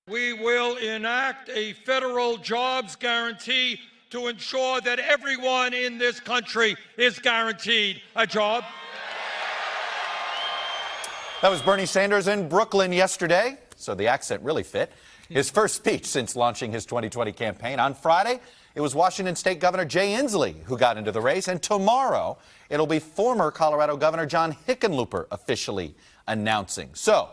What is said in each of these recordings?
We will enact a federal jobs guarantee to ensure that everyone in this country is guaranteed a job. That was Bernie Sanders in Brooklyn yesterday, so the accent really fit. His first speech since launching his 2020 campaign. On Friday, it was Washington State Governor Jay Inslee who got into the race, and tomorrow it'll be former Colorado Governor John Hickenlooper officially announcing. So,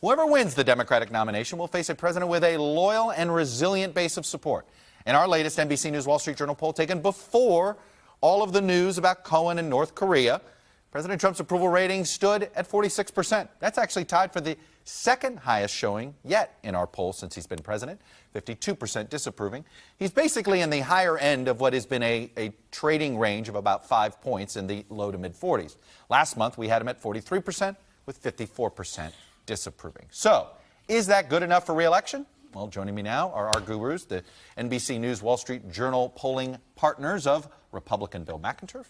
whoever wins the Democratic nomination will face a president with a loyal and resilient base of support. In our latest NBC News Wall Street Journal poll taken before all of the news about Cohen and North Korea, President Trump's approval rating stood at 46%. That's actually tied for the second highest showing yet in our poll since he's been president, 52% disapproving. He's basically in the higher end of what has been a trading range of about 5 points in the low to mid 40s. Last month, we had him at 43% with 54% disapproving. So, is that good enough for re-election? Well, joining me now are our gurus, the NBC News Wall Street Journal polling partners of Republican Bill McInturff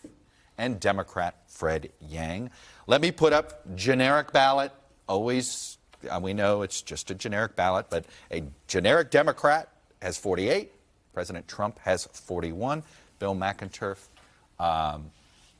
and Democrat Fred Yang. Let me put up generic ballot. Always, we know it's just a generic ballot, but a generic Democrat has 48. President Trump has 41. Bill McInturff,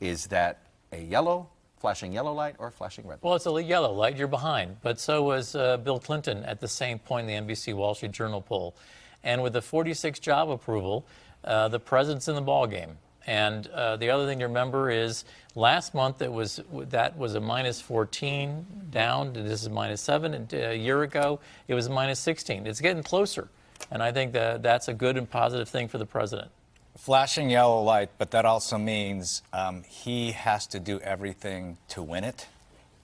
is that a flashing yellow light or flashing red light? Well, it's a yellow light. You're behind. But so was Bill Clinton at the same point in the NBC Wall Street Journal poll. And with the 46 job approval, the president's in the ballgame. And the other thing to remember is last month that was a minus 14 down. This is minus 7. And a year ago, it was minus 16. It's getting closer. And I think that's a good and positive thing for the president. Flashing yellow light, but that also means he has to do everything to win it,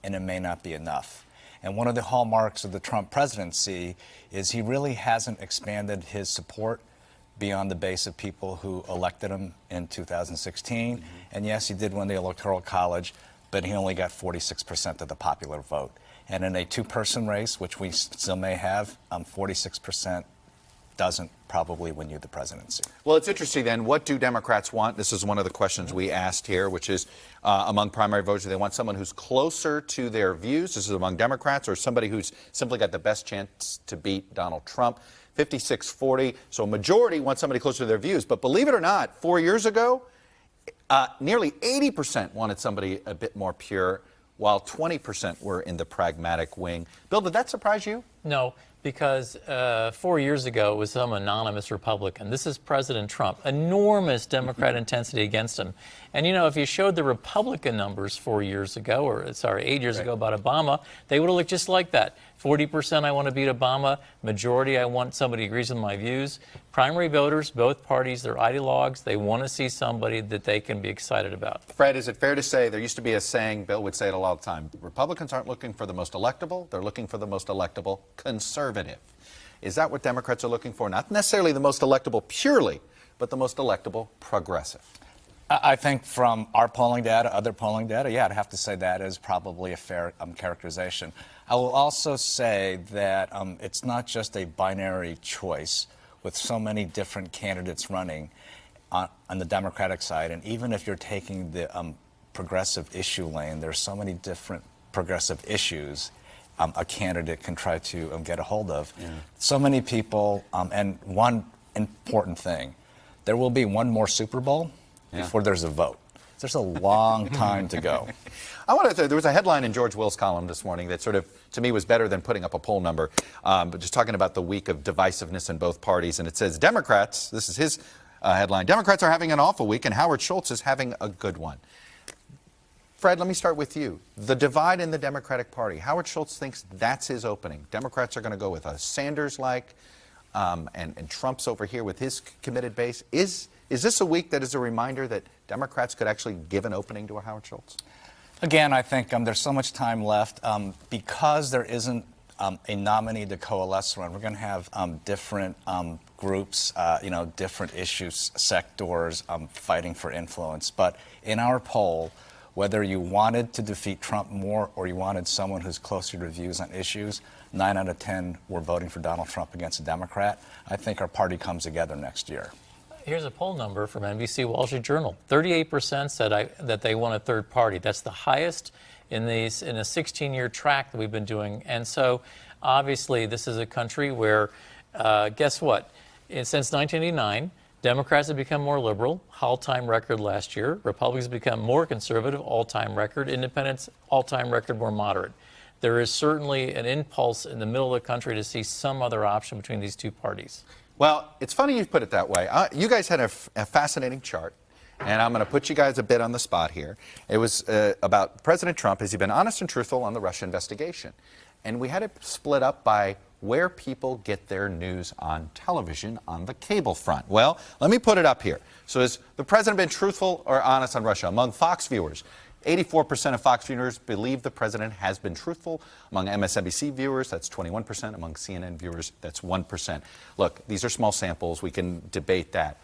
and it may not be enough. And one of the hallmarks of the Trump presidency is he really hasn't expanded his support beyond the base of people who elected him in 2016. Mm-hmm. And yes, he did win the Electoral College, but he only got 46% of the popular vote. And in a two-person race, which we still may have, 46% doesn't probably win you the presidency. Well, it's interesting then. What do Democrats want? This is one of the questions we asked here, which is among primary voters, do they want someone who's closer to their views? This is among Democrats, or somebody who's simply got the best chance to beat Donald Trump? 56-40. So a majority want somebody closer to their views. But believe it or not, 4 years ago, nearly 80% wanted somebody a bit more pure, while 20% were in the pragmatic wing. Bill, did that surprise you? No, because 4 years ago it was some anonymous Republican. This is President Trump. Enormous Democrat intensity against him. And, you know, if you showed the Republican numbers 4 years ago, or sorry, 8 years ago about Obama, they would have looked just like that. 40% I want to beat Obama. Majority I want somebody who agrees with my views. Primary voters, both parties, they're ideologues. They want to see somebody that they can be excited about. Fred, is it fair to say, there used to be a saying, Bill would say it a lot of the time, Republicans aren't looking for the most electable, they're looking for the most electable conservative. Is that what Democrats are looking for? Not necessarily the most electable purely, but the most electable progressive. I think from our polling data, other polling data, yeah, I'd have to say that is probably a fair characterization. I will also say that it's not just a binary choice with so many different candidates running on the Democratic side. And even if you're taking the progressive issue lane, there's so many different progressive issues a candidate can try to get a hold of. Yeah. So many people, and one important thing, there will be one more Super Bowl before there's a vote. There's a long time to go. I want to say, there was a headline in George Will's column this morning that sort of, to me, was better than putting up a poll number, but just talking about the week of divisiveness in both parties. And it says, Democrats, this is his headline, Democrats are having an awful week and Howard Schultz is having a good one. Fred, let me start with you. The divide in the Democratic Party. Howard Schultz thinks that's his opening. Democrats are going to go with a Sanders-like, and Trump's over here with his committed base. Is this a week that is a reminder that Democrats could actually give an opening to a Howard Schultz? Again, I think there's so much time left. Because there isn't a nominee to coalesce around, we're going to have different groups, different issues, sectors fighting for influence. But in our poll, whether you wanted to defeat Trump more or you wanted someone who's closer to views on issues, 9 out of 10 were voting for Donald Trump against a Democrat. I think our party comes together next year. Here's a poll number from NBC Wall Street Journal. 38% said that they want a third party. That's the highest in a 16-year track that we've been doing. And so Obviously, this is a country where, guess what? Since 1989, Democrats have become more liberal, all-time record last year. Republicans have become more conservative, all-time record. Independents, all-time record, more moderate. There is certainly an impulse in the middle of the country to see some other option between these two parties. Well, it's funny you put it that way. You guys had a fascinating chart, and I'm going to put you guys a bit on the spot here. It was about President Trump. Has he been honest and truthful on the Russia investigation? And we had it split up by where people get their news on television on the cable front. Well, let me put it up here. So has the president been truthful or honest on Russia? Among Fox viewers, 84% of Fox viewers believe the president has been truthful. Among MSNBC viewers, that's 21%. Among CNN viewers, that's 1%. Look, these are small samples. We can debate that.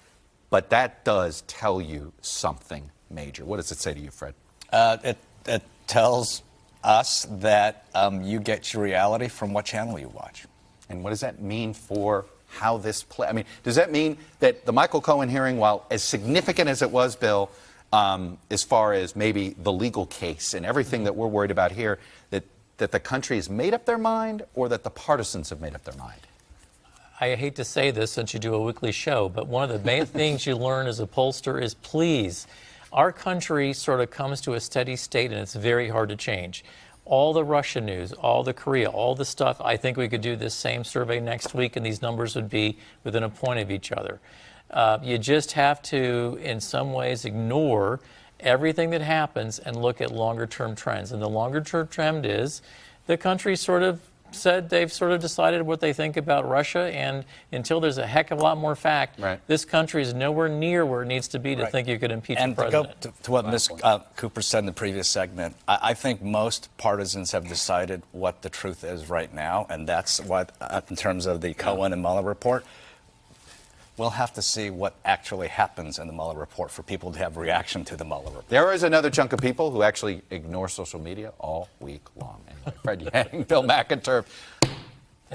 But that does tell you something major. What does it say to you, Fred? It tells us that you get your reality from what channel you watch. And what does that mean for how this play? I mean, does that mean that the Michael Cohen hearing, while as significant as it was, Bill, as far as maybe the legal case and everything that we're worried about here, that the country has made up their mind, or that the partisans have made up their mind? I hate to say this since you do a weekly show, but one of the main things you learn as a pollster is, please, our country sort of comes to a steady state and it's very hard to change. All the Russia news, all the Korea, all the stuff, I think we could do this same survey next week and these numbers would be within a point of each other. You just have to, in some ways, ignore everything that happens and look at longer-term trends. And the longer-term trend is the country sort of said they've sort of decided what they think about Russia, and until there's a heck of a lot more fact, this country is nowhere near where it needs to be to think you could impeach a president. And to go to what Ms. Cooper said in the previous segment, I think most partisans have decided what the truth is right now, and that's what, in terms of the Cohen and Mueller report, we'll have to see what actually happens in the Mueller report for people to have reaction to the Mueller report. There is another chunk of people who actually ignore social media all week long. Anyway, Fred Yang, Bill McInturf,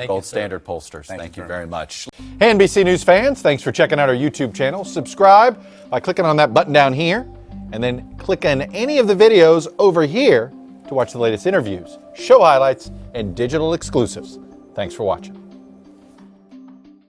Gold Standard Pollsters. Thank you very much. Hey, NBC News fans, thanks for checking out our YouTube channel. Subscribe by clicking on that button down here, and then click on any of the videos over here to watch the latest interviews, show highlights, and digital exclusives. Thanks for watching.